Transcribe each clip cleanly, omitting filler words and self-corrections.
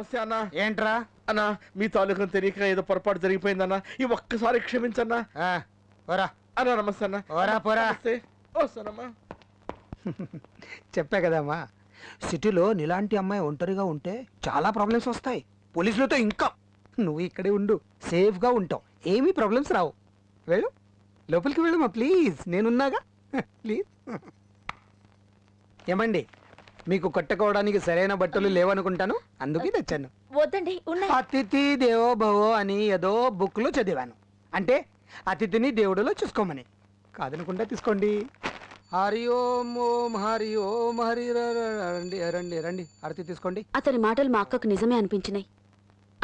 నమస్తే అన్న. ఏంట్రా అన్నా మీ తాలూకా తెలియక ఏదో పొరపాటు జరిగిపోయిందన్నా. ఈ ఒక్కసారి క్షమించన్నా. పోరా అన్నా నమస్తే అన్న. పోరా పోరా. వస్తానమ్మా. చెప్పా కదమ్మా, సిటీలో నీలాంటి అమ్మాయి ఒంటరిగా ఉంటే చాలా ప్రాబ్లమ్స్ వస్తాయి, పోలీసులతో ఇంకా. నువ్వు ఇక్కడే ఉండు, సేఫ్గా ఉంటావు, ఏమీ ప్రాబ్లమ్స్ రావు. వెళ్ళు, లోపలికి వెళ్ళమ్మా ప్లీజ్, నేనున్నాగా. ప్లీజ్. ఏమండి, మీకు కట్టుకోవడానికి సరైన బట్టలు లేవనుకుంటాను, అందుకే తెచ్చాను. వద్దండి, అతిథి దేవో భవో అని ఏదో బుక్లో చదివాను, అంటే అతిథిని దేవుడిలో చూసుకోమని. కాదనుకుంటా తీసుకోండి. హరి ఓం ఓం హరి ఓం హరి. రండి రండి రండి, హారతి తీసుకోండి. అతని మాటలు మా అక్కకు నిజమే అనిపించినాయి.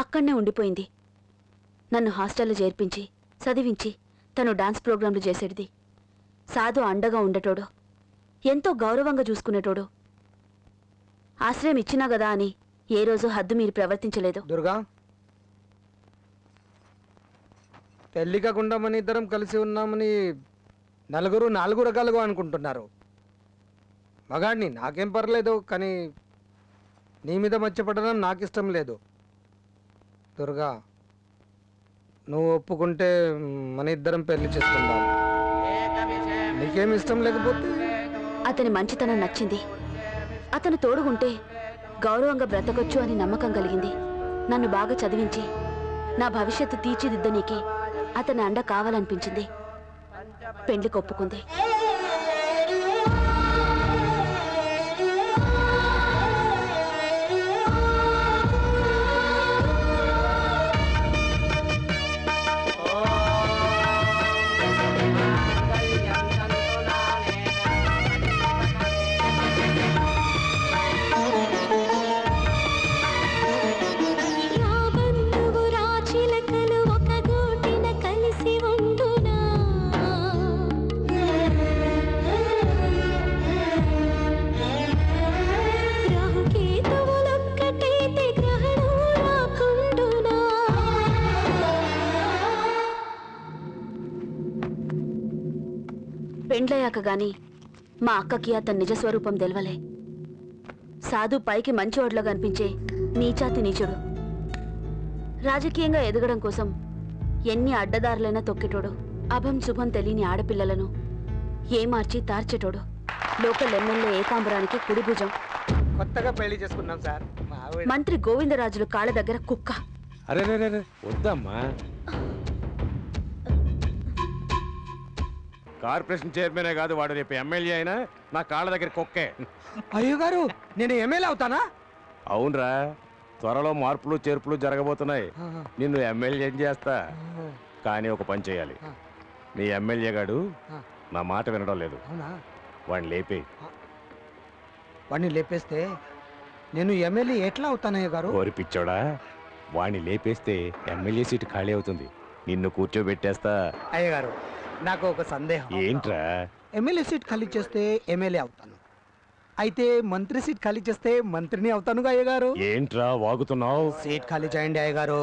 అక్కడనే ఉండిపోయింది. నన్ను హాస్టల్లో చేర్పించి చదివించి తను డాన్స్ ప్రోగ్రాంలు చేసేటిది. సాధు అండగా ఉండేటోడు, ఎంతో గౌరవంగా చూసుకునేటోడు. ఆశ్రయం ఇచ్చినా గదా అని ఏ రోజు హద్దు మీరు ప్రవర్తించలేదు. దుర్గా, పెళ్లి కాకుండా మన ఇద్దరం కలిసి ఉన్నామని నలుగురు నాలుగు రకాలుగా అనుకుంటున్నారు. మగాడిని నాకేం పర్లేదు, కానీ నీ మీద మర్చిపడడం నాకు ఇష్టం లేదు. దుర్గా, నువ్వు ఒప్పుకుంటే మన ఇద్దరం పెళ్లి చేసుకుందాం. నీకేం ఇష్టం లేకపోతే? అతని మంచితనం నచ్చింది. అతను తోడుగుంటే గౌరవంగా బ్రతకొచ్చు అని నమ్మకం కలిగింది. నన్ను బాగా చదివించి నా భవిష్యత్తు తీర్చిదిద్దనీకే అతని అండ కావాలనిపించింది. పెండ్లికి ఒప్పుకుంది. పెండ్లయ్యాక గాని మా అక్కకి అతని నిజస్వరూపం తెలవలే. సాధు పైకి మంచివాడిలో కనిపించే నీచాతి నీచుడు. రాజకీయంగా ఎదగడం కోసం ఎన్ని అడ్డదారులైనా తొక్కేటోడు. అభం శుభం తెలియని ఆడపిల్లలను ఏమార్చి తార్చేటోడు. Local MLA ఏకాంబరానికి కుడిభుజం. కొత్తగా పెళ్లి చేసుకున్నాం సార్. మంత్రి గోవిందరాజులు కాళ్ళ దగ్గర కుక్క. అరే వద్దమ్మా. కార్పొరేషన్ చైర్మనే కాదు, వాడు రేపు ఎమ్మెల్యే అయినా నా కాళ్ళ దగ్గర కుక్కే. అయ్యో గారు, నేను ఎమ్మెల్యే అవుతానా? అవునరా, త్వరలో మార్పులు చేర్పులు జరగబోతున్నాయి. నిన్ను ఎమ్మెల్యే చేస్తా. కానీ ఒక పని చేయాలి. నీ ఎమ్మెల్యే గాడు నా మాట వినడం లేదు. వాడిని లేపే. వాడిని లేపేస్తే నేను ఎమ్మెల్యే ఎట్లా అవుతానయ్య గారు? కోరిపిచ్చోడా, వాడిని లేపేస్తే ఎమ్మెల్యే సీటు ఖాళీ అవుతుంది. నిన్ను కూర్చోబెట్టేస్తా. అయ్య గారు, నాకు ఒక సందేహం. ఏంట్రా? ఎమ్మెల్యే సీట్ ఖాళీ చేస్తే ఎమ్మెల్యే అవుతాను, అయితే మంత్రి సీట్ ఖాళీ చేస్తే మంత్రిని అవుతానుగా అయ్య గారు. ఏంట్రా వాగుతున్నావు? సీట్ ఖాళీ చేయండి అయ్య గారు.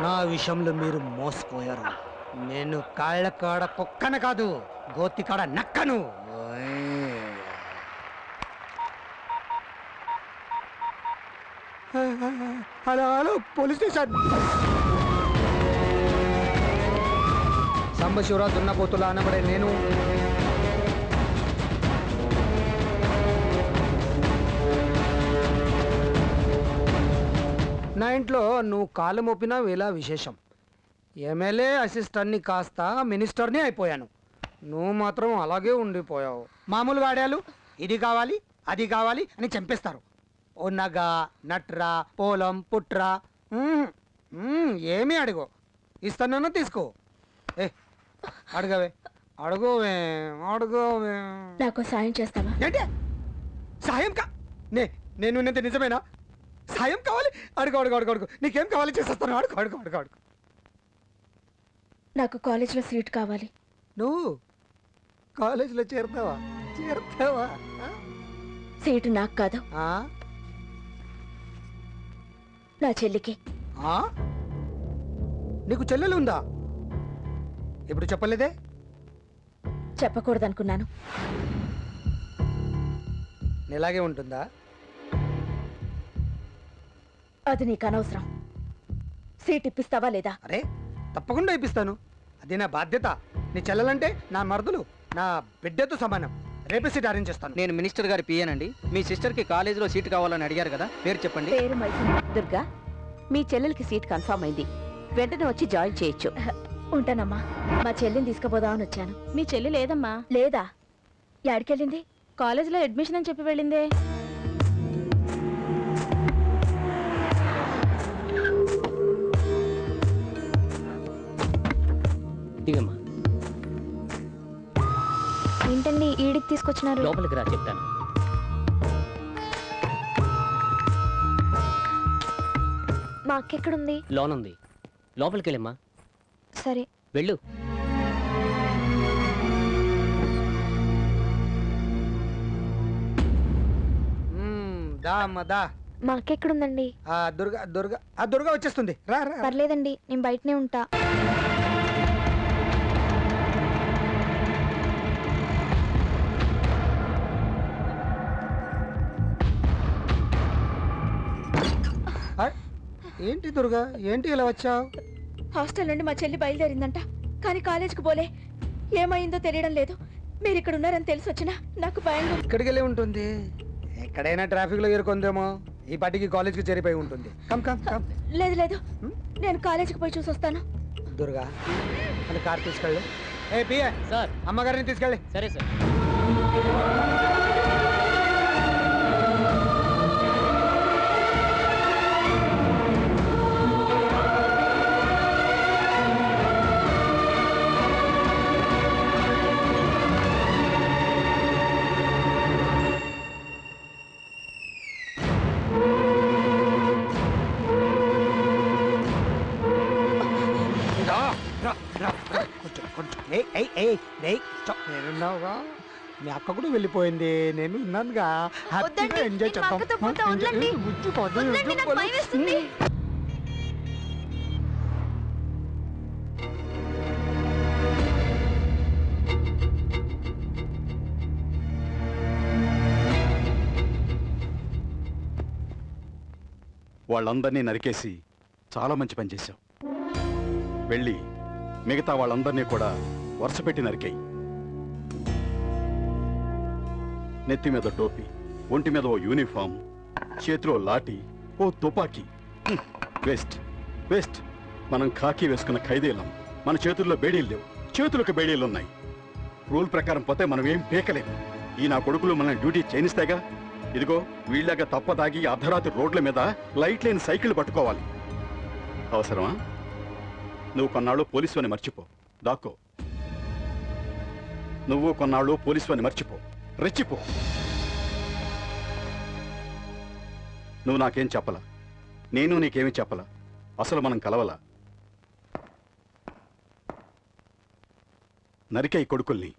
నా విషయంలో మీరు మోసపోయారు. నేను కాళ్ళ కాడ కుక్కన కాదు, గోతి కాడ నక్కను. Hello, police station. సంబశివరా దున్నపోతులా అనబడే నేను నా ఇంట్లో నువ్వు కాలు మోపినా వేళ విశేషం. ఎమ్మెల్యే అసిస్టెంట్ని కాస్త మినిస్టర్ని అయిపోయాను. నువ్వు మాత్రం అలాగే ఉండిపోయావు. మామూలు వాడాలు ఇది కావాలి అది కావాలి అని చంపేస్తారు. ఓ నగ, నట్రా, పోలం, పుట్రా, ఏమీ అడుగు, ఇస్తానన్నా తీసుకో. ఏ అడగవే, అడుగోవే, అడుగోవే. నాకు సాయం చేస్తావా? ఏంటి సాయం? నేను నిజమేనా? సాయం కావాలి? అడుగు అడుగు అడుగు అడుగు. నీకేం కావాలి చేసేస్తాను. అడుగు అడుగు అడుగు అడుగు. నాకు కాలేజీలో సీట్ కావాలి. నువ్వు కాలేజీలో చేరుతావా? సీటు నాకు కాదు, నా చెల్లికి. నీకు చెల్లెలు ఉందా? ఇప్పుడు చెప్పలేదే? చెప్పకూడదనుకున్నాను. ఇలాగే ఉంటుందా? అది నీకు అనవసరం. సీట్ ఇప్పిస్తావా లేదా? అరే తప్పకుండా ఇప్పిస్తాను, అది నా బాధ్యత. నీ చెల్లెలంటే నా మరదలు, నా బిడ్డతో సమానం. రేపే సీట్ అరేంజ్ చేస్తాను. నేను మినిస్టర్ గారి పియ్యనండి. మీ సిస్టర్కి కాలేజీలో సీట్ కావాలని అడిగారు కదా, పేరు చెప్పండి. పేరు దుర్గా. మీ చెల్లెలకి సీట్ కన్ఫర్మ్ అయింది, వెంటనే వచ్చి జాయిన్ చేయొచ్చు. ఉంటానమ్మా, మా చెల్లిని తీసుకుపోదామని వచ్చాను. మీ చెల్లి లేదమ్మా. లేదా? ఎక్కడికెళ్ళింది? కాలేజీలో అడ్మిషన్ అని చెప్పి వెళ్ళిందే. దిగమ్మా. ఏంటండి ఈడికి తీసుకొచ్చినారు? లోపలికి రా, చెప్తాను. మా అక్క ఎక్కడుంది? లోన్ ఉంది, లోపలికి వెళ్ళమ్మా. సరే వెళ్ళు. దా అమ్మ దా. మా అక్క ఎక్కడుందండి? దుర్గా వచ్చేస్తుంది. రా రా. పర్లేదండి, నేను బయటనే ఉంటా. ఏంటి దుర్గా, ఏంటి ఇలా వచ్చావు? హాస్టల్ నుండి మా చెల్లి బయలుదేరిందంట, కానీ కాలేజీకి పోలే. ఏమైందో తెలియడం లేదు. మీరు ఇక్కడ ఉన్నారని తెలిసి వచ్చినా నాకు భయంగా. ఇక్కడికి వెళ్ళి ఉంటుంది, ఎక్కడైనా ట్రాఫిక్ లో ఇరుకుందేమో. ఈ పాటికి కాలేజ్కి చేరిపోయి ఉంటుంది. Come come come. లేదు లేదు, నేను కాలేజీకి పోయి చూసి వస్తాను. దుర్గా, అని కార్ తీసుకెళ్ళు. ఏ పిఏ సార్. అమ్మగారిని తీసుకెళ్ళి. సరే సార్. నేనున్నావుగా, మీ అక్క కూడా వెళ్ళిపోయింది, నేను ఉన్నానుగా. హ్యాపీగా ఎంజాయ్ చేద్దాం. వాళ్ళందరినీ నరికేసి చాలా మంచి పని చేశావు. వెళ్ళి మిగతా వాళ్ళందరినీ కూడా వరుసపెట్టి నరికేయి. నెత్తి మీద టోపీ, ఒంటి మీద ఓ యూనిఫామ్, చేతిలో లాఠీ, ఓ తుపాకీ. Waste waste. మనం ఖాకీ వేసుకున్న ఖైదీలం. మన చేతుల్లో బేడీలు లేవు, చేతులకు బేడీలున్నాయి. రూల్ ప్రకారం పోతే మనం ఏం పీకలేము. ఈ నా కొడుకులు మనల్ని డ్యూటీ చేయిస్తాయిగా. ఇదిగో వీళ్ళగా తప్పదాగి అర్ధరాత్రి రోడ్ల మీద లైట్ లేని సైకిల్ పట్టుకోవాలి. అవసరమా? నువ్వు కొన్నాళ్ళు పోలీసు అని మర్చిపో, దాక్కో. నువ్వు కొన్నాళ్ళు పోలీసు అని మర్చిపో, రెచ్చిపో. నువ్వు నాకేం చెప్పలా, నేను నీకేమీ చెప్పలా. అసలు మనం కలవలా. నరికే ఈ కొడుకుల్ని.